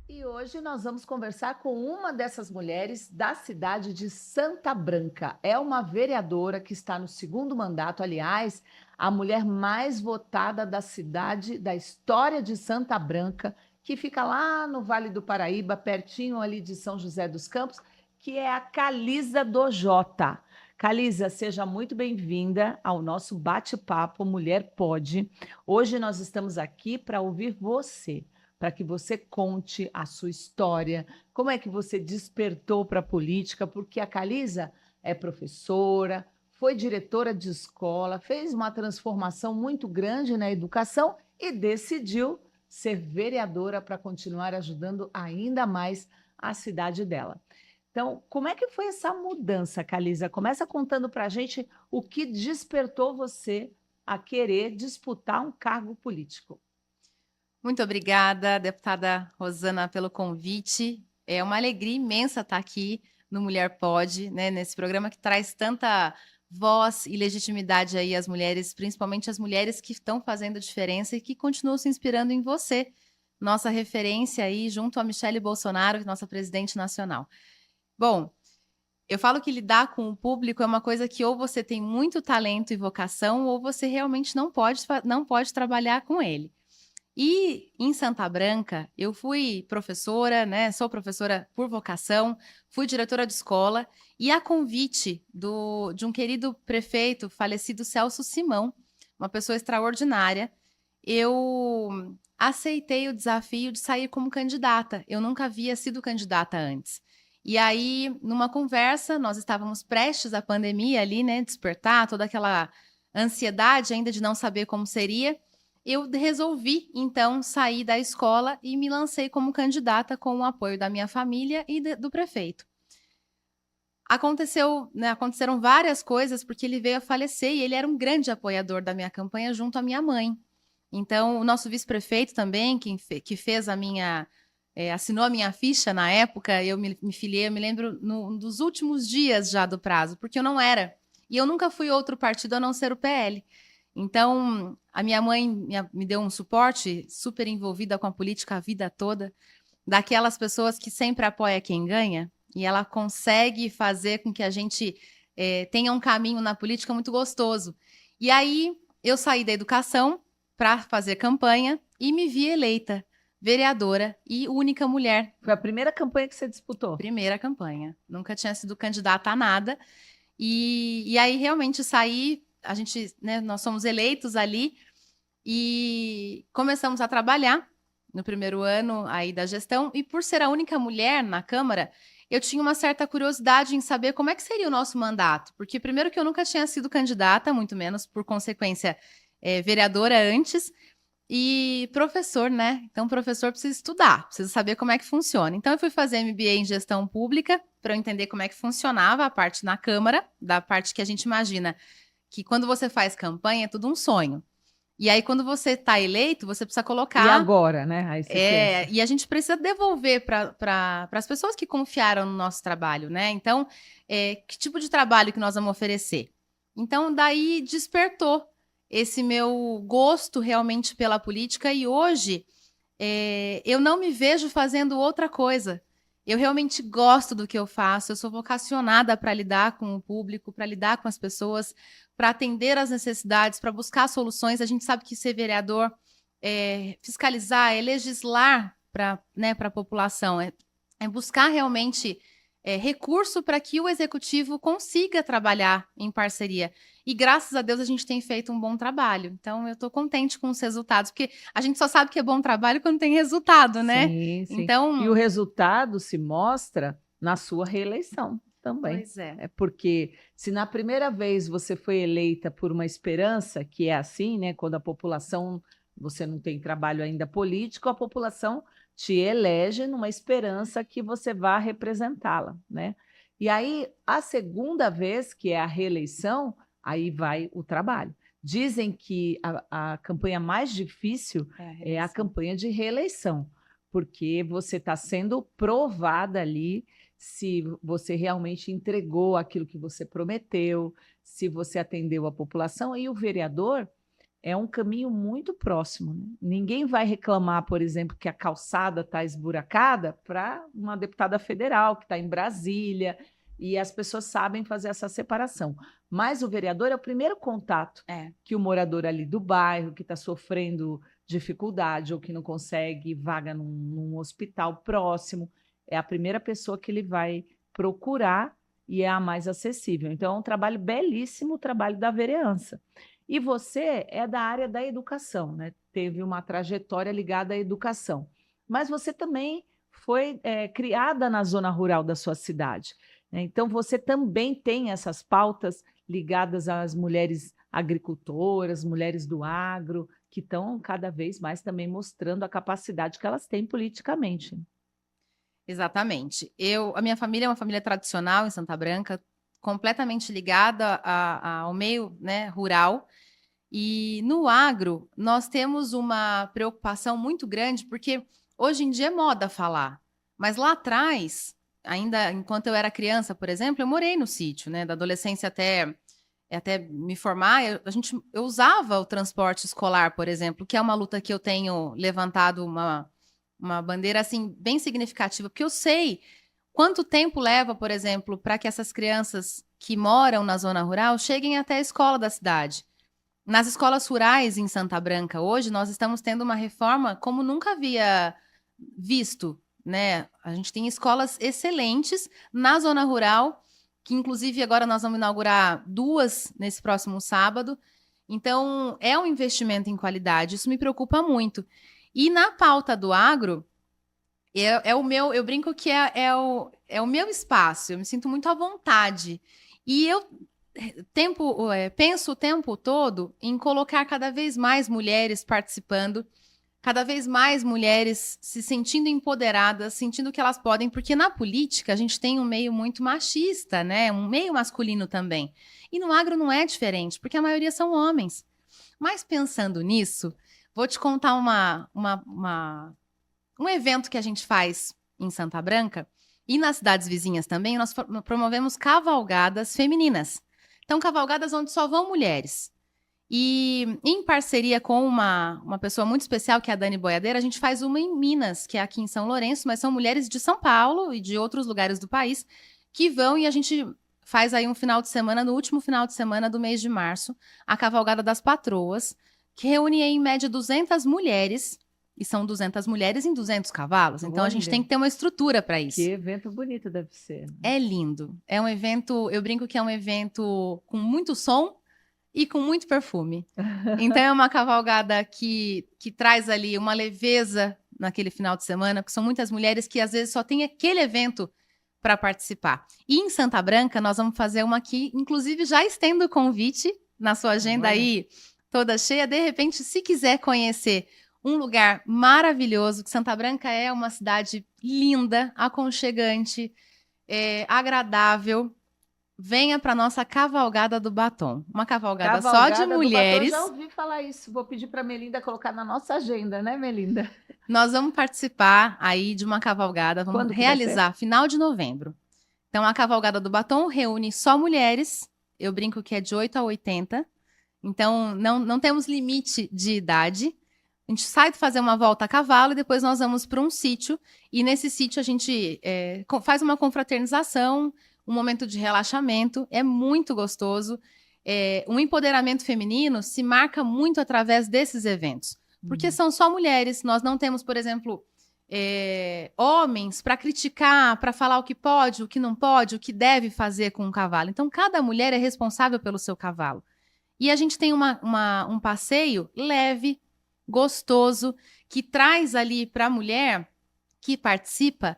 E hoje nós vamos conversar com uma dessas mulheres da cidade de Santa Branca. É uma vereadora que está no segundo mandato, aliás, a mulher mais votada da cidade, da história de Santa Branca, que fica lá no Vale do Paraíba, pertinho ali de São José dos Campos, que é a Calisa do Jota. Calisa, seja muito bem-vinda ao nosso bate-papo Mulher Pode. Hoje nós estamos aqui para ouvir você, para que você conte a sua história, como é que você despertou para a política, porque a Calisa é professora, foi diretora de escola, fez uma transformação muito grande na educação e decidiu ser vereadora para continuar ajudando ainda mais a cidade dela. Então, como é que foi essa mudança, Calisa? Começa contando para a gente o que despertou você a querer disputar um cargo político. Muito obrigada, deputada Rosana, pelo convite. É uma alegria imensa estar aqui no Mulher Pode, né, nesse programa que traz tanta voz e legitimidade aí às mulheres, principalmente as mulheres que estão fazendo diferença e que continuam se inspirando em você, nossa referência aí junto a Michele Bolsonaro, nossa presidente nacional. Bom, eu falo que lidar com o público é uma coisa que ou você tem muito talento e vocação ou você realmente não pode trabalhar com ele. E em Santa Branca, eu fui professora, né? Sou professora por vocação, fui diretora de escola, e a convite de um querido prefeito, falecido Celso Simão, uma pessoa extraordinária, eu aceitei o desafio de sair como candidata. Eu nunca havia sido candidata antes. E aí, numa conversa, nós estávamos prestes à pandemia ali, né? Despertar toda aquela ansiedade ainda de não saber como seria. Eu resolvi, então, sair da escola e me lancei como candidata com o apoio da minha família e do prefeito. Aconteceram várias coisas, porque ele veio a falecer e ele era um grande apoiador da minha campanha junto à minha mãe. Então, o nosso vice-prefeito também, que fez assinou a minha ficha na época, eu me filiei, eu me lembro, dos últimos dias já do prazo, porque eu não era. E eu nunca fui outro partido a não ser o PL. Então, a minha mãe me deu um suporte, super envolvida com a política a vida toda, daquelas pessoas que sempre apoia quem ganha, e ela consegue fazer com que a gente tenha um caminho na política muito gostoso. E aí, eu saí da educação para fazer campanha e me vi eleita vereadora e única mulher. Foi a primeira campanha que você disputou? Primeira campanha. Nunca tinha sido candidata a nada. E aí, realmente, saí, a gente, né, nós somos eleitos ali e começamos a trabalhar no primeiro ano aí da gestão. E por ser a única mulher na Câmara, eu tinha uma certa curiosidade em saber como é que seria o nosso mandato. Porque, primeiro, que eu nunca tinha sido candidata, muito menos, por consequência, vereadora antes. E professor, né? Então, professor precisa estudar, precisa saber como é que funciona. Então, eu fui fazer MBA em gestão pública para eu entender como é que funcionava a parte na Câmara, da parte que a gente imagina que quando você faz campanha é tudo um sonho. E aí, quando você está eleito, você precisa colocar. E agora, né? Aí você pensa. E a gente precisa devolver para as pessoas que confiaram no nosso trabalho, né? Então, que tipo de trabalho que nós vamos oferecer? Então, daí despertou esse meu gosto realmente pela política e hoje eu não me vejo fazendo outra coisa. Eu realmente gosto do que eu faço, eu sou vocacionada para lidar com o público, para lidar com as pessoas, para atender às necessidades, para buscar soluções. A gente sabe que ser vereador é fiscalizar, é legislar para, né, para a população, é buscar realmente recurso para que o executivo consiga trabalhar em parceria. E graças a Deus a gente tem feito um bom trabalho. Então eu estou contente com os resultados, porque a gente só sabe que é bom trabalho quando tem resultado, né? Sim, sim. Então, E o resultado se mostra na sua reeleição também. pois é. É porque se na primeira vez você foi eleita por uma esperança, que é assim, né? Quando a população, você não tem trabalho ainda político, a população te elege numa esperança que você vá representá-la, né? E aí, a segunda vez, que é a reeleição, aí vai o trabalho. Dizem que a campanha mais difícil é a campanha de reeleição, porque você está sendo provada ali se você realmente entregou aquilo que você prometeu, se você atendeu a população. E o vereador é um caminho muito próximo, né? Ninguém vai reclamar, por exemplo, que a calçada está esburacada para uma deputada federal que está em Brasília, e as pessoas sabem fazer essa separação. Mas o vereador é o primeiro contato que o morador ali do bairro, que está sofrendo dificuldade ou que não consegue vaga num hospital próximo, é a primeira pessoa que ele vai procurar e é a mais acessível. Então, é um trabalho belíssimo, o trabalho da vereança. E você é da área da educação, né? Teve uma trajetória ligada à educação, mas você também foi criada na zona rural da sua cidade, né? Então, você também tem essas pautas ligadas às mulheres agricultoras, mulheres do agro, que estão cada vez mais também mostrando a capacidade que elas têm politicamente. Exatamente. A minha família é uma família tradicional em Santa Branca, completamente ligada ao meio, né, rural. E no agro, nós temos uma preocupação muito grande, porque hoje em dia é moda falar. Mas lá atrás, ainda enquanto eu era criança, por exemplo, eu morei no sítio, né? Da adolescência até me formar, eu usava o transporte escolar, por exemplo, que é uma luta que eu tenho levantado uma bandeira assim bem significativa, porque eu sei quanto tempo leva, por exemplo, para que essas crianças que moram na zona rural cheguem até a escola da cidade. Nas escolas rurais em Santa Branca, hoje, nós estamos tendo uma reforma como nunca havia visto, né? A gente tem escolas excelentes na zona rural, que inclusive agora nós vamos inaugurar 2 nesse próximo sábado. Então, é um investimento em qualidade, isso me preocupa muito. E na pauta do agro, é o meu, eu brinco que é o meu espaço, eu me sinto muito à vontade. E eu penso o tempo todo em colocar cada vez mais mulheres participando, cada vez mais mulheres se sentindo empoderadas, sentindo que elas podem, porque na política a gente tem um meio muito machista, né? Um meio masculino também. E no agro não é diferente, porque a maioria são homens. Mas pensando nisso, vou te contar um evento que a gente faz em Santa Branca e nas cidades vizinhas também, nós promovemos cavalgadas femininas. Então, cavalgadas onde só vão mulheres. E em parceria com uma pessoa muito especial, que é a Dani Boiadeira, a gente faz uma em Minas, que é aqui em São Lourenço, mas são mulheres de São Paulo e de outros lugares do país que vão, e a gente faz aí um final de semana, no último final de semana do mês de março, a Cavalgada das Patroas, que reúne aí, em média 200 mulheres, e são 200 mulheres em 200 cavalos. Então, a gente tem que ter uma estrutura para isso. Que evento bonito deve ser. Né? É lindo. É um evento, eu brinco que é um evento com muito som e com muito perfume. Então, é uma cavalgada que traz ali uma leveza naquele final de semana, porque são muitas mulheres que, às vezes, só tem aquele evento para participar. E em Santa Branca, nós vamos fazer uma aqui, inclusive já estendo o convite na sua agenda aí, toda cheia. De repente, se quiser conhecer um lugar maravilhoso, que Santa Branca é uma cidade linda, aconchegante, agradável. Venha para nossa Cavalgada do Batom. Uma cavalgada só de mulheres. Eu já ouvi falar isso. Vou pedir para a Melinda colocar na nossa agenda, né, Melinda? Nós vamos participar aí de uma cavalgada. Vamos realizar final de novembro. Então, a Cavalgada do Batom reúne só mulheres. Eu brinco que é de 8 a 80. Então, não temos limite de idade. A gente sai de fazer uma volta a cavalo e depois nós vamos para um sítio. E nesse sítio a gente faz uma confraternização, um momento de relaxamento. É muito gostoso. Um empoderamento feminino se marca muito através desses eventos. Porque são só mulheres. Nós não temos, por exemplo, homens para criticar, para falar o que pode, o que não pode, o que deve fazer com o cavalo. Então, cada mulher é responsável pelo seu cavalo. E a gente tem um passeio leve, gostoso, que traz ali para a mulher que participa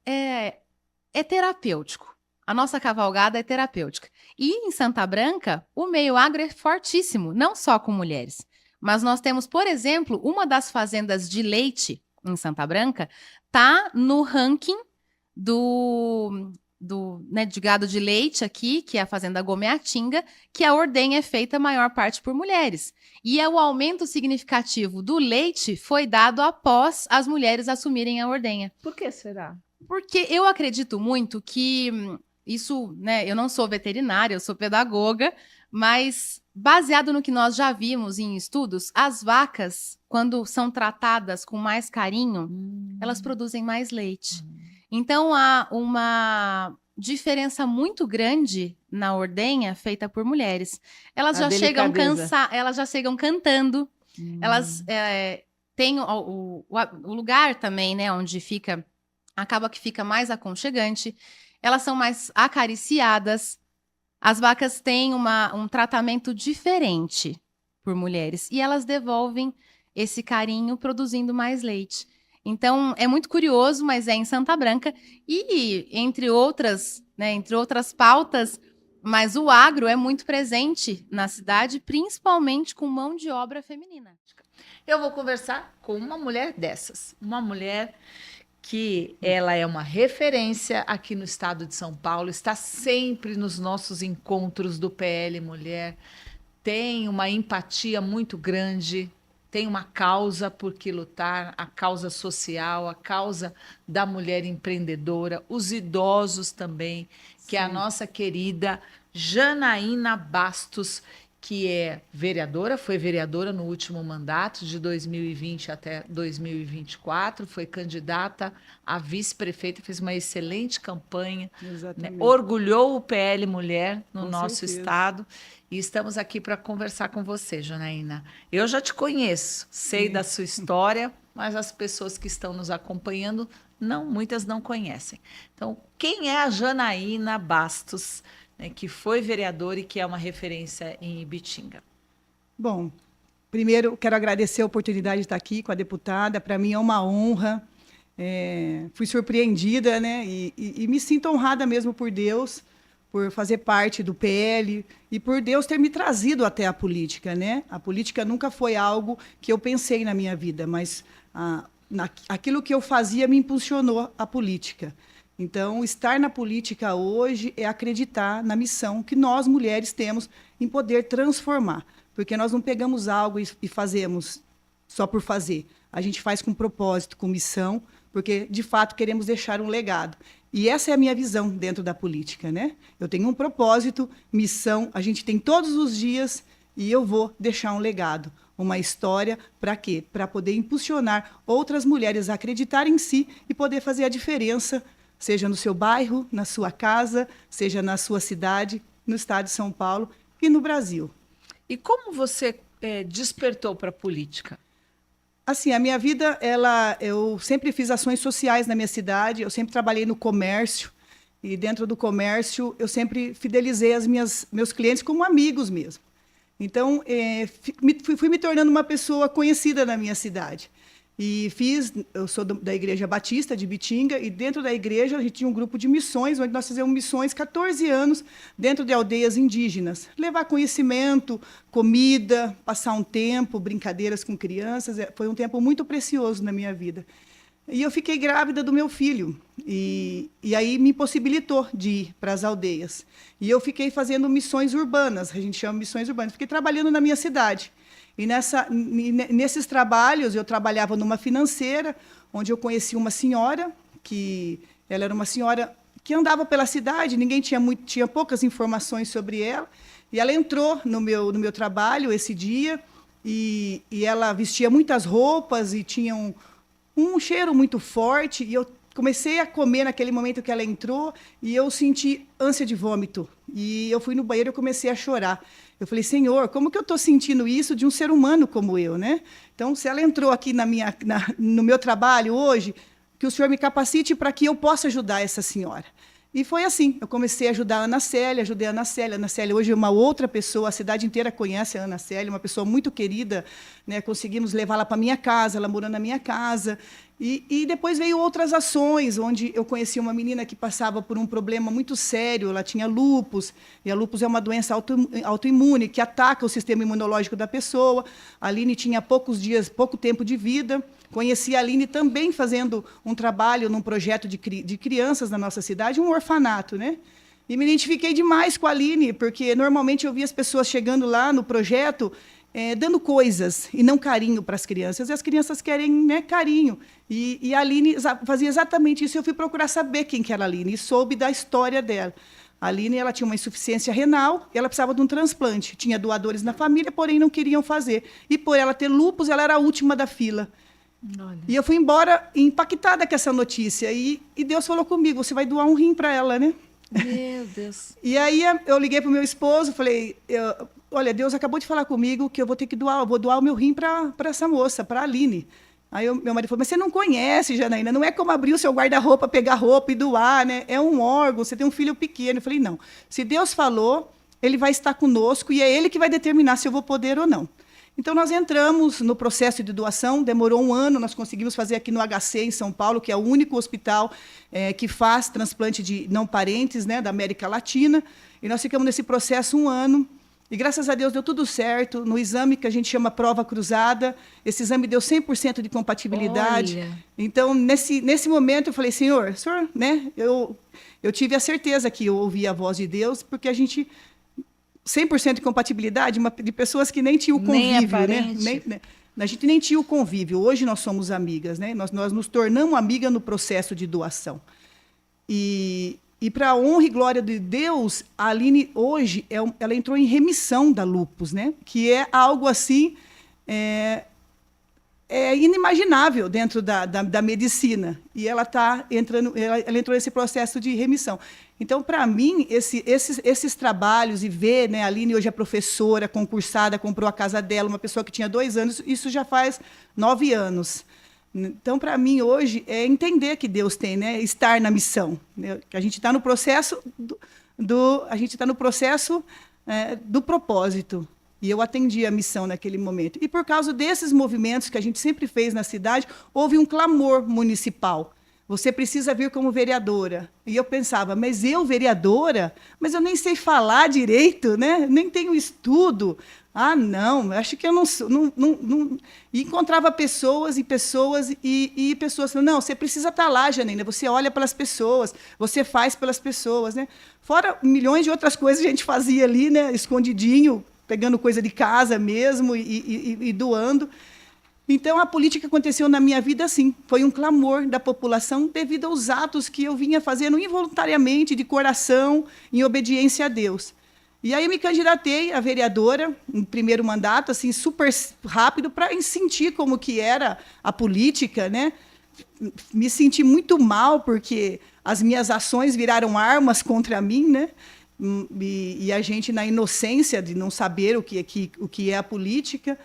é terapêutico. A nossa cavalgada é terapêutica. E em Santa Branca, o meio agro é fortíssimo, não só com mulheres. Mas nós temos, por exemplo, uma das fazendas de leite em Santa Branca tá no ranking de gado de leite aqui, que é a fazenda Gomeatinga, que a ordenha é feita a maior parte por mulheres. E o aumento significativo do leite foi dado após as mulheres assumirem a ordenha. Por que será? Porque eu acredito muito que isso, né? Eu não sou veterinária, eu sou pedagoga, mas baseado no que nós já vimos em estudos, as vacas, quando são tratadas com mais carinho, elas produzem mais leite. Então há uma diferença muito grande na ordenha feita por mulheres. Elas A já chegam delicadeza. elas já chegam cantando, elas Hum. têm o lugar também, né, onde fica, acaba que fica mais aconchegante. Elas são mais acariciadas. As vacas têm um tratamento diferente por mulheres e elas devolvem esse carinho produzindo mais leite. Então, é muito curioso, mas é em Santa Branca e entre outras pautas, mas o agro é muito presente na cidade, principalmente com mão de obra feminina. Eu vou conversar com uma mulher dessas, uma mulher que ela é uma referência aqui no estado de São Paulo, está sempre nos nossos encontros do PL Mulher, tem uma empatia muito grande, tem uma causa por que lutar, a causa social, a causa da mulher empreendedora, os idosos também, que é a Sim. nossa querida Janaína Bastos, que é vereadora, foi vereadora no último mandato, de 2020 até 2024, foi candidata a vice-prefeita, fez uma excelente campanha, né? Exatamente. Orgulhou o PL Mulher no Com nosso certeza. estado. E estamos aqui para conversar com você, Janaína. Eu já te conheço, sei da sua história, mas as pessoas que estão nos acompanhando, muitas não conhecem. Então, quem é a Janaína Bastos, né, que foi vereadora e que é uma referência em Ibitinga? Bom, primeiro quero agradecer a oportunidade de estar aqui com a deputada. Para mim é uma honra. Fui surpreendida, né? E me sinto honrada mesmo por Deus, por fazer parte do PL e por Deus ter me trazido até a política, né? A política nunca foi algo que eu pensei na minha vida, mas aquilo que eu fazia me impulsionou à política. Então, estar na política hoje é acreditar na missão que nós, mulheres, temos em poder transformar. Porque nós não pegamos algo e fazemos só por fazer. A gente faz com propósito, com missão, porque, de fato, queremos deixar um legado. E essa é a minha visão dentro da política, né? Eu tenho um propósito, missão, a gente tem todos os dias e eu vou deixar um legado, uma história, para quê? Para poder impulsionar outras mulheres a acreditarem em si e poder fazer a diferença, seja no seu bairro, na sua casa, seja na sua cidade, no estado de São Paulo e no Brasil. E como você despertou para a política? Assim, a minha vida, eu sempre fiz ações sociais na minha cidade, eu sempre trabalhei no comércio, e dentro do comércio eu sempre fidelizei meus clientes como amigos mesmo. Então, fui me tornando uma pessoa conhecida na minha cidade. Eu sou da Igreja Batista de Ibitinga, e dentro da igreja a gente tinha um grupo de missões, onde nós fizemos missões 14 anos dentro de aldeias indígenas. Levar conhecimento, comida, passar um tempo, brincadeiras com crianças. Foi um tempo muito precioso na minha vida. E eu fiquei grávida do meu filho, e aí me impossibilitou de ir para as aldeias. E eu fiquei fazendo missões urbanas, a gente chama missões urbanas. Fiquei trabalhando na minha cidade. E nesses trabalhos, eu trabalhava numa financeira, onde eu conheci uma senhora, que ela era uma senhora que andava pela cidade, ninguém tinha poucas informações sobre ela, e ela entrou no meu trabalho esse dia, e ela vestia muitas roupas e tinha um cheiro muito forte, e eu comecei a comer naquele momento que ela entrou, e eu senti ânsia de vômito. E eu fui no banheiro e comecei a chorar. Eu falei, Senhor, como que eu estou sentindo isso de um ser humano como eu, né? Então, se ela entrou aqui no meu trabalho hoje, que o Senhor me capacite para que eu possa ajudar essa senhora. E foi assim, eu comecei a ajudar a Ana Célia, ajudei a Ana Célia. A Ana Célia hoje é uma outra pessoa, a cidade inteira conhece a Ana Célia, uma pessoa muito querida, né? Conseguimos levá-la para a minha casa, ela morou na minha casa. E depois veio outras ações, onde eu conheci uma menina que passava por um problema muito sério, ela tinha lúpus, e a lúpus é uma doença autoimune, que ataca o sistema imunológico da pessoa. A Aline tinha pouco tempo de vida. Conheci a Aline também fazendo um trabalho num projeto de crianças na nossa cidade, um orfanato, né? E me identifiquei demais com a Aline, porque normalmente eu via as pessoas chegando lá no projeto dando coisas e não carinho para as crianças. E as crianças querem, né, carinho. E a Aline fazia exatamente isso. Eu fui procurar saber quem que era a Aline e soube da história dela. A Aline, ela tinha uma insuficiência renal e ela precisava de um transplante. Tinha doadores na família, porém não queriam fazer. E por ela ter lúpus, ela era a última da fila. Olha. E eu fui embora impactada com essa notícia. E Deus falou comigo, você vai doar um rim para ela, né? Meu Deus. E aí eu liguei para o meu esposo, falei, olha, Deus acabou de falar comigo que eu vou ter que doar, eu vou doar o meu rim para essa moça, para a Aline. Aí meu marido falou, mas você não conhece, Janaína, não é como abrir o seu guarda-roupa, pegar roupa e doar, né? É um órgão, você tem um filho pequeno. Eu falei, não, se Deus falou, ele vai estar conosco e é ele que vai determinar se eu vou poder ou não. Então, nós entramos no processo de doação, demorou 1 ano, nós conseguimos fazer aqui no HC, em São Paulo, que é o único hospital que faz transplante de não parentes, né, da América Latina, e nós ficamos nesse processo 1 ano, e graças a Deus deu tudo certo, no exame que a gente chama prova cruzada, esse exame deu 100% de compatibilidade. Olha. Então, nesse momento, eu falei, senhor, né, eu tive a certeza que eu ouvi a voz de Deus, porque a gente... 100% de compatibilidade de pessoas que nem tinham o convívio, né? A gente nem tinha o convívio. Hoje nós somos amigas, né? Nós nos tornamos amigas no processo de doação. E para a honra e glória de Deus, a Aline hoje ela entrou em remissão da lúpus, né? Que é algo assim inimaginável dentro da medicina. E ela ela entrou nesse processo de remissão. Então, para mim, esses trabalhos e ver, né, a Aline hoje é professora, concursada, comprou a casa dela, uma pessoa que tinha 2 anos, isso já faz 9 anos. Então, para mim, hoje, é entender que Deus tem, né, estar na missão. Né, que a gente está no processo do propósito. E eu atendi a missão naquele momento. E por causa desses movimentos que a gente sempre fez na cidade, houve um clamor municipal. Você precisa vir como vereadora. E eu pensava, mas eu, vereadora? Mas eu nem sei falar direito, né? Nem tenho estudo. Ah, não, acho que eu não sou. Não. E encontrava pessoas e pessoas falando, não, você precisa estar lá, Janaína, você olha pelas pessoas, você faz pelas pessoas, né? Fora milhões de outras coisas que a gente fazia ali, né? Escondidinho, pegando coisa de casa mesmo e doando. Então, a política aconteceu na minha vida assim. Foi um clamor da população devido aos atos que eu vinha fazendo involuntariamente, de coração, em obediência a Deus. E aí eu me candidatei a vereadora, em primeiro mandato, assim, super rápido, para sentir como que era a política, né? Me senti muito mal, porque as minhas ações viraram armas contra mim, né? E a gente, na inocência de não saber o que é a política...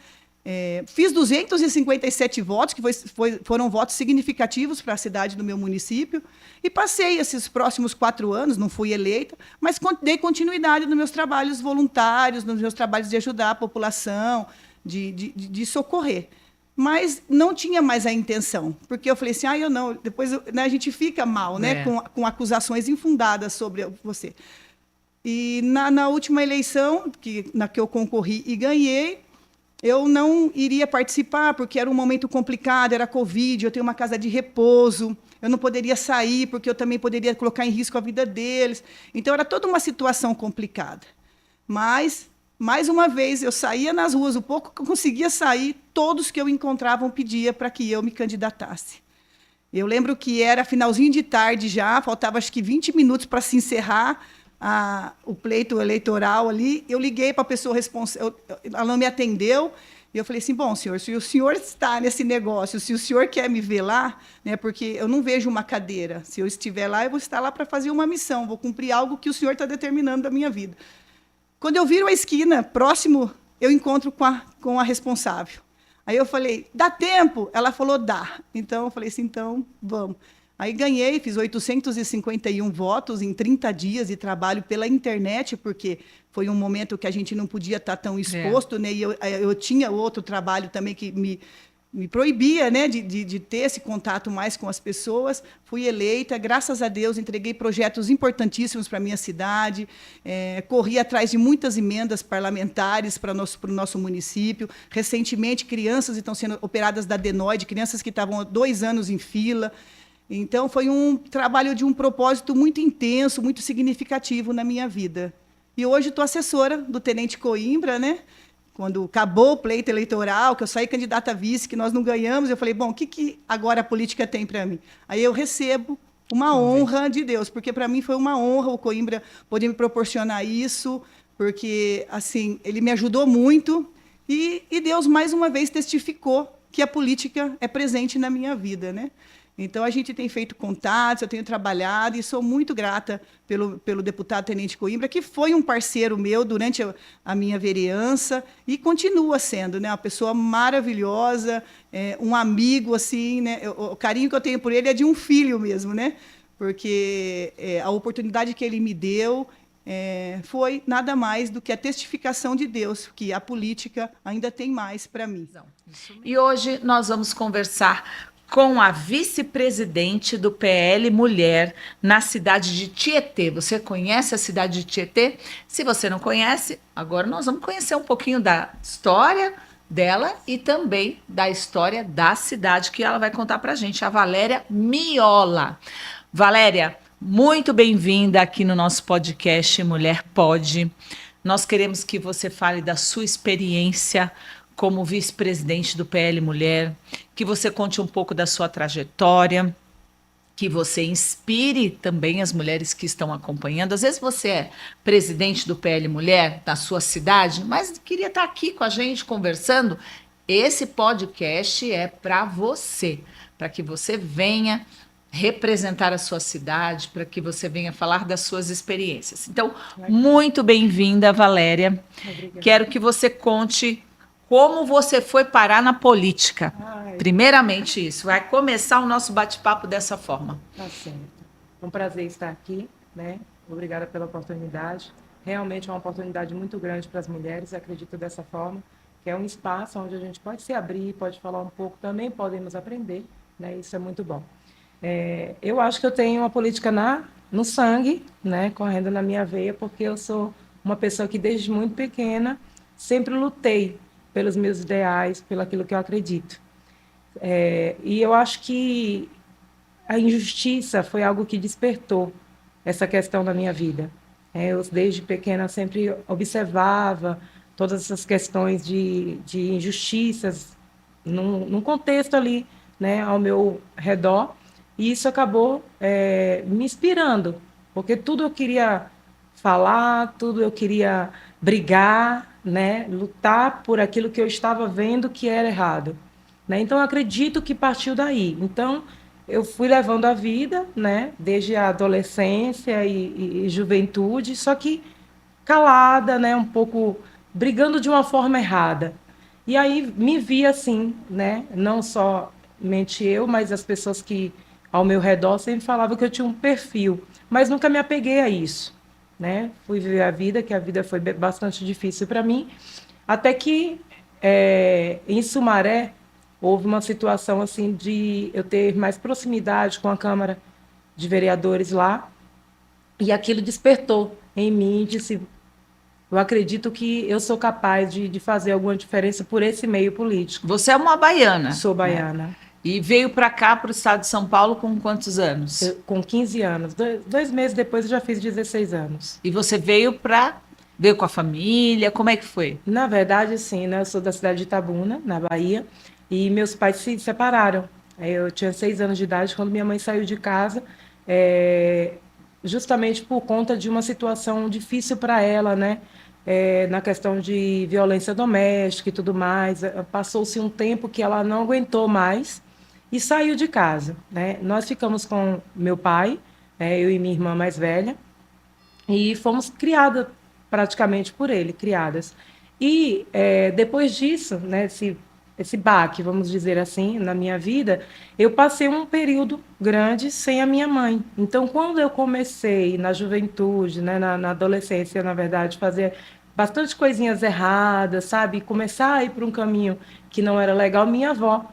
fiz 257 votos, que foram votos significativos para a cidade do meu município, e passei esses próximos 4 anos, não fui eleita, mas dei continuidade nos meus trabalhos voluntários, nos meus trabalhos de ajudar a população, de socorrer. Mas não tinha mais a intenção, porque eu falei assim, eu não, depois né, a gente fica mal, né, com acusações infundadas sobre você. E na última eleição, na que eu concorri e ganhei, eu não iria participar, porque era um momento complicado, era Covid, eu tenho uma casa de repouso, eu não poderia sair, porque eu também poderia colocar em risco a vida deles. Então, era toda uma situação complicada. Mas, mais uma vez, eu saía nas ruas, o pouco que eu conseguia sair, todos que eu encontrava pediam para que eu me candidatasse. Eu lembro que era finalzinho de tarde já, faltava acho que 20 minutos para se encerrar o pleito eleitoral ali. Eu liguei para a pessoa responsável, ela não me atendeu, e eu falei assim, bom, senhor, se o senhor está nesse negócio, se o senhor quer me ver lá, né, porque eu não vejo uma cadeira, se eu estiver lá, eu vou estar lá para fazer uma missão, vou cumprir algo que o senhor está determinando da minha vida. Quando eu viro a esquina, próximo, eu encontro com a responsável. Aí eu falei, dá tempo? Ela falou, dá. Então, eu falei assim, então, vamos. Aí ganhei, fiz 851 votos em 30 dias de trabalho pela internet, porque foi um momento que a gente não podia estar tão exposto, né? E eu tinha outro trabalho também que me proibia, né, de ter esse contato mais com as pessoas. Fui eleita, graças a Deus, entreguei projetos importantíssimos para a minha cidade, corri atrás de muitas emendas parlamentares para o nosso município. Recentemente, crianças estão sendo operadas da adenoide, crianças que estavam há 2 anos em fila. Então, foi um trabalho de um propósito muito intenso, muito significativo na minha vida. E hoje estou assessora do Tenente Coimbra, né? quando acabou o pleito eleitoral, que eu saí candidata a vice, que nós não ganhamos, eu falei, bom, o que agora a política tem para mim? Aí eu recebo uma honra de Deus, porque para mim foi uma honra o Coimbra poder me proporcionar isso, porque assim ele me ajudou muito e Deus mais uma vez testificou que a política é presente na minha vida, né? Então, a gente tem feito contatos, eu tenho trabalhado e sou muito grata pelo deputado Tenente Coimbra, que foi um parceiro meu durante a minha vereança e continua sendo, né? Uma pessoa maravilhosa, um amigo, assim, né? O carinho que eu tenho por ele é de um filho mesmo, né? Porque a oportunidade que ele me deu foi nada mais do que a testificação de Deus, que a política ainda tem mais para mim. E hoje nós vamos conversar com a vice-presidente do PL Mulher na cidade de Tietê. Você conhece a cidade de Tietê? Se você não conhece, agora nós vamos conhecer um pouquinho da história dela e também da história da cidade que ela vai contar para a gente, a Valéria Miola. Valéria, muito bem-vinda aqui no nosso podcast Mulher Pode. Nós queremos que você fale da sua experiência como vice-presidente do PL Mulher, que você conte um pouco da sua trajetória, que você inspire também as mulheres que estão acompanhando. Às vezes você é presidente do PL Mulher da sua cidade, mas queria estar aqui com a gente conversando. Esse podcast é para você, para que você venha representar a sua cidade, para que você venha falar das suas experiências. Então, muito bem-vinda, Valéria. Obrigada. Quero que você conte como você foi parar na política. Primeiramente isso. Vai começar o nosso bate-papo dessa forma. Tá certo. É um prazer estar aqui, né? Obrigada pela oportunidade. Realmente é uma oportunidade muito grande para as mulheres, acredito dessa forma, que é um espaço onde a gente pode se abrir, pode falar um pouco, também podemos aprender, né? Isso é muito bom. Eu acho que eu tenho uma política no sangue, né? Correndo na minha veia, porque eu sou uma pessoa que desde muito pequena sempre lutei pelos meus ideais, pelo aquilo que eu acredito. E eu acho que a injustiça foi algo que despertou essa questão na minha vida. Eu, desde pequena, sempre observava todas essas questões de injustiças num contexto ali, né, ao meu redor, e isso acabou me inspirando, porque tudo eu queria falar, tudo eu queria brigar, né, lutar por aquilo que eu estava vendo que era errado, né? Então eu acredito que partiu daí. Então eu fui levando a vida, né, desde a adolescência e juventude, só que calada, né, um pouco brigando de uma forma errada. E aí me vi assim, né, não somente eu, mas as pessoas que ao meu redor sempre falavam que eu tinha um perfil, mas nunca me apeguei a isso, né? Fui viver a vida, que a vida foi bastante difícil para mim, até que em Sumaré houve uma situação assim de eu ter mais proximidade com a Câmara de Vereadores lá, e aquilo despertou em mim, disse, eu acredito que eu sou capaz de fazer alguma diferença por esse meio político. Você é uma baiana. Sou baiana. Né? E veio para cá, para o estado de São Paulo, com quantos anos? Com 15 anos. 2 meses depois eu já fiz 16 anos. E você veio com a família? Como é que foi? Na verdade, sim, né? Eu sou da cidade de Itabuna, na Bahia, e meus pais se separaram. Eu tinha 6 anos de idade quando minha mãe saiu de casa, justamente por conta de uma situação difícil para ela, né? Na questão de violência doméstica e tudo mais. Passou-se um tempo que ela não aguentou mais e saiu de casa, né? Nós ficamos com meu pai, eu e minha irmã mais velha, e fomos criadas praticamente por ele, criadas. E depois disso, né, esse baque, vamos dizer assim, na minha vida, eu passei um período grande sem a minha mãe. Então, quando eu comecei na juventude, né, na adolescência, na verdade, fazer bastante coisinhas erradas, sabe? Começar a ir para um caminho que não era legal, minha avó,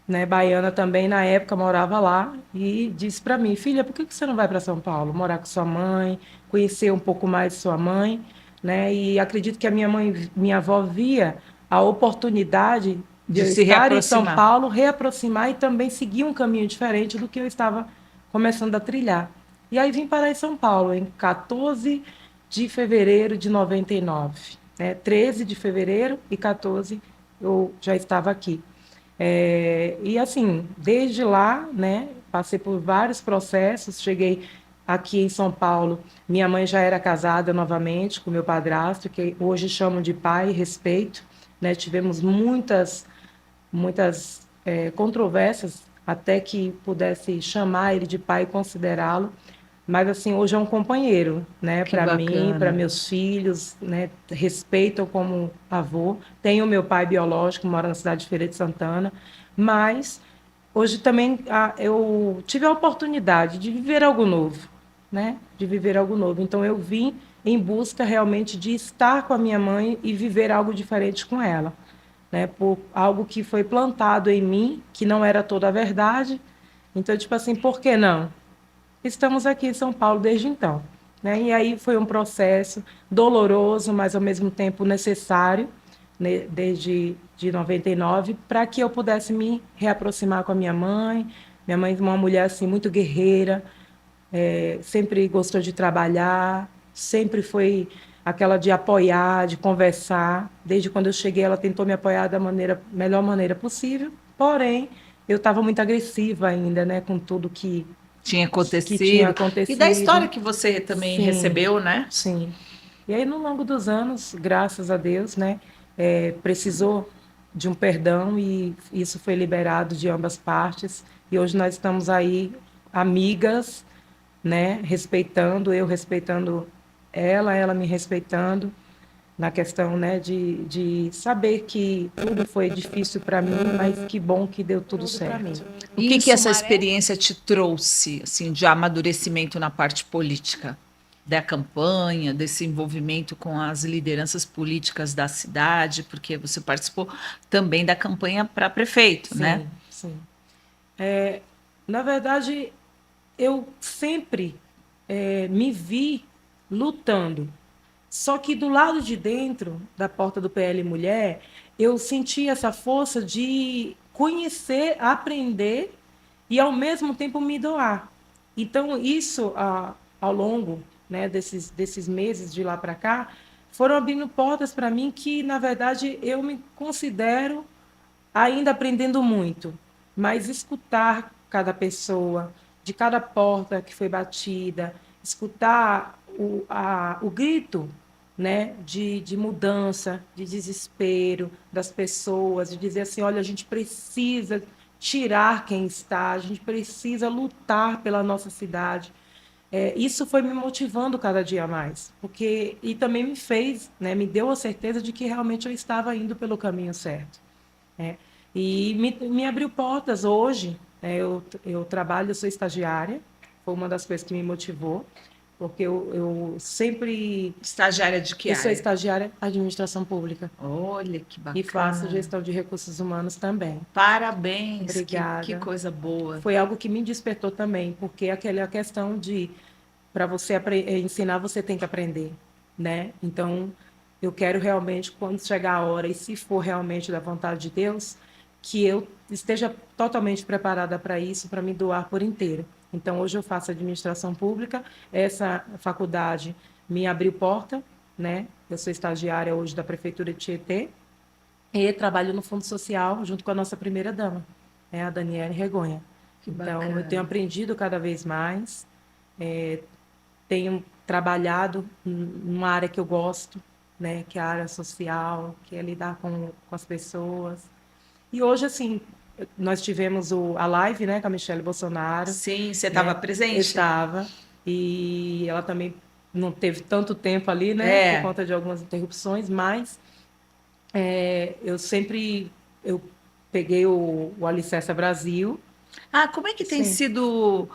né, baiana também, na época, morava lá e disse para mim, filha, por que você não vai para São Paulo, morar com sua mãe, conhecer um pouco mais de sua mãe, né? E acredito que a minha avó via a oportunidade de se estar em reaproximar. São Paulo, reaproximar e também seguir um caminho diferente do que eu estava começando a trilhar. E aí vim parar em São Paulo, em 14 de fevereiro de 99. né? 13 de fevereiro e 14 eu já estava aqui. E assim, desde lá, né, passei por vários processos, cheguei aqui em São Paulo, minha mãe já era casada novamente com meu padrasto, que hoje chamam de pai, respeito, né? Tivemos muitas controvérsias até que pudesse chamar ele de pai e considerá-lo. Mas assim, hoje é um companheiro, né, Que para mim, para bacana. meus filhos, né, respeitam como avô. Tenho meu pai biológico, mora na cidade de Feira de Santana, mas hoje também eu tive a oportunidade de viver algo novo, né? De viver algo novo. Então eu vim em busca realmente de estar com a minha mãe e viver algo diferente com ela, né? Por algo que foi plantado em mim, que não era toda a verdade. Então, tipo assim, por que não? Estamos aqui em São Paulo desde então, né? E aí foi um processo doloroso, mas ao mesmo tempo necessário, né? Desde de 99, para que eu pudesse me reaproximar com a minha mãe. Minha mãe é uma mulher assim muito guerreira, sempre gostou de trabalhar, sempre foi aquela de apoiar, de conversar. Desde quando eu cheguei, ela tentou me apoiar da melhor maneira possível. Porém, eu estava muito agressiva ainda, né, com tudo Tinha que tinha acontecido. E da acontecido. história que você também Sim, recebeu, né? sim. E aí, no longo dos anos, graças a Deus, né, precisou de um perdão e isso foi liberado de ambas partes. E hoje nós estamos aí, amigas, né, eu respeitando ela me respeitando, na questão, né, de saber que tudo foi difícil para mim, mas que bom que deu tudo certo. O que que essa experiência te trouxe, assim, de amadurecimento na parte política? Da campanha, desse envolvimento com as lideranças políticas da cidade, porque você participou também da campanha para prefeito, né? Sim, sim. Na verdade, eu sempre me vi lutando. Só que do lado de dentro da porta do PL Mulher, eu senti essa força de conhecer, aprender e, ao mesmo tempo, me doar. Então, isso, ao longo, né, desses meses de lá para cá, foram abrindo portas para mim que, na verdade, eu me considero ainda aprendendo muito, mas escutar cada pessoa, de cada porta que foi batida, escutar o grito, né, de mudança, de desespero das pessoas, de dizer assim, olha, a gente precisa tirar quem está, a gente precisa lutar pela nossa cidade. Isso foi me motivando cada dia mais, porque e também me fez, né, me deu a certeza de que realmente eu estava indo pelo caminho certo, né? E me abriu portas hoje, né? Eu trabalho, eu sou estagiária, foi uma das coisas que me motivou, porque eu sempre... Estagiária de que Eu sou área? estagiária em administração pública Olha que e faço bacana. gestão de recursos humanos também. Parabéns, que Obrigada. coisa boa. Foi algo que me despertou também, porque aquela questão de, para você ensinar, você tem que aprender, né? Então, eu quero realmente, quando chegar a hora, e se for realmente da vontade de Deus, que eu esteja totalmente preparada para isso, para me doar por inteiro. Então, hoje eu faço administração pública, essa faculdade me abriu porta, né? Eu sou estagiária hoje da Prefeitura de Tietê e trabalho no Fundo Social junto com a nossa primeira-dama, né? A Daniele Regonha. Que Então, eu bacana. tenho aprendido cada vez mais, tenho trabalhado numa área que eu gosto, né? Que é a área social, que é lidar com as pessoas. E hoje, assim, nós tivemos a live, né, com a Michelle Bolsonaro, Sim, você né? estava presente? Eu estava, e ela também não teve tanto tempo ali, né, por conta de algumas interrupções, mas eu peguei o Alicerça Brasil. Ah, como é que tem Sim. sido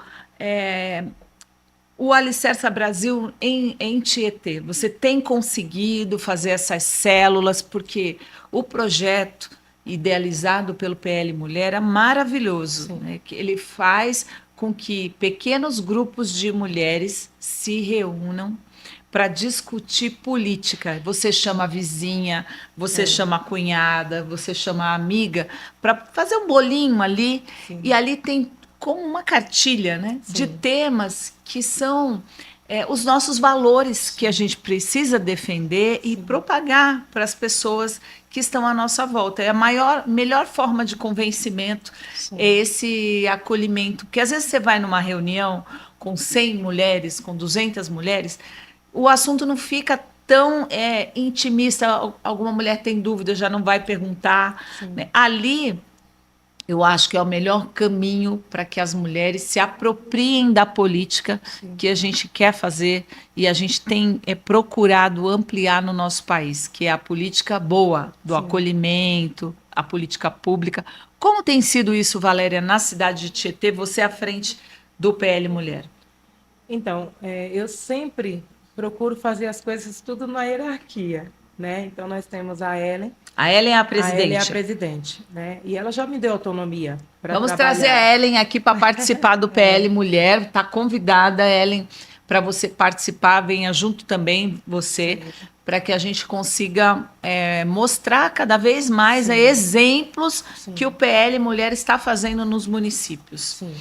o Alicerça Brasil em Tietê? Você tem conseguido fazer essas células? Porque o projeto idealizado pelo PL Mulher é maravilhoso, Sim. né? Que ele faz com que pequenos grupos de mulheres se reúnam para discutir política. Você chama a vizinha, você chama a cunhada, você chama a amiga para fazer um bolinho ali. Sim. E ali tem como uma cartilha, né, de Sim. temas que são os nossos valores que a gente precisa defender e propagar para as pessoas que estão à nossa volta. É a melhor forma de convencimento, é esse acolhimento. Porque às vezes você vai numa reunião com 100 mulheres, com 200 mulheres, o assunto não fica tão intimista. Alguma mulher tem dúvida, já não vai perguntar, né? Ali, eu acho que é o melhor caminho para que as mulheres se apropriem da política que a gente quer fazer e a gente tem procurado ampliar no nosso país, que é a política boa, do acolhimento, a política pública. Como tem sido isso, Valéria, na cidade de Tietê, você à frente do PL Mulher? Então, eu sempre procuro fazer as coisas tudo na hierarquia, né? Então, nós temos a Ellen. A Ellen é a A presidente. Ellen é a presidente, né? E ela já me deu autonomia para Vamos trabalhar. trazer a Ellen aqui para participar do PL Mulher. Está convidada, Ellen, para você participar. Venha junto também você, para que a gente consiga mostrar cada vez mais exemplos que o PL Mulher está fazendo nos municípios. Sim.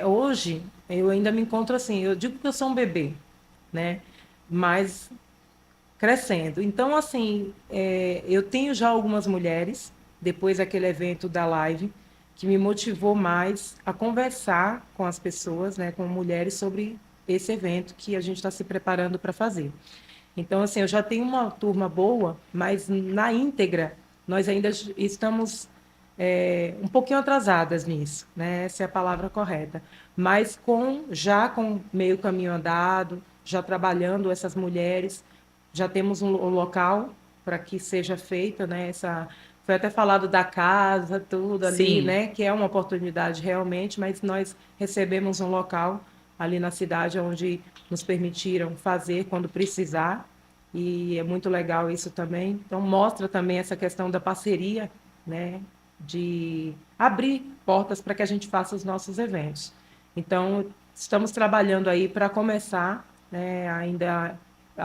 Hoje, eu ainda me encontro assim, eu digo que eu sou um bebê, né? Mas crescendo. Então, assim, eu tenho já algumas mulheres, depois daquele evento da live, que me motivou mais a conversar com as pessoas, né, com mulheres, sobre esse evento que a gente está se preparando para fazer. Então, assim, eu já tenho uma turma boa, mas na íntegra, nós ainda estamos um pouquinho atrasadas nisso, né? Essa é a palavra correta. Mas já com meio caminho andado, já trabalhando essas mulheres, já temos um local para que seja feita, né? Foi até falado da casa, tudo ali, né? Que é uma oportunidade realmente, mas nós recebemos um local ali na cidade onde nos permitiram fazer quando precisar, e é muito legal isso também. Então, mostra também essa questão da parceria, né? De abrir portas para que a gente faça os nossos eventos. Então, estamos trabalhando aí para começar, né? Ainda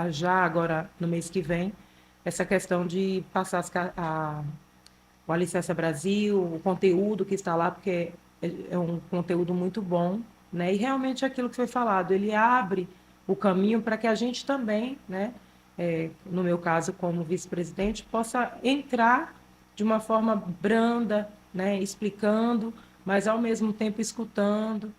já agora no mês que vem, essa questão de passar o Alicerce Brasil, o conteúdo que está lá, porque é um conteúdo muito bom, né? E realmente aquilo que foi falado, ele abre o caminho para que a gente também, né? No meu caso, como vice-presidente, possa entrar de uma forma branda, né? Explicando, mas ao mesmo tempo escutando.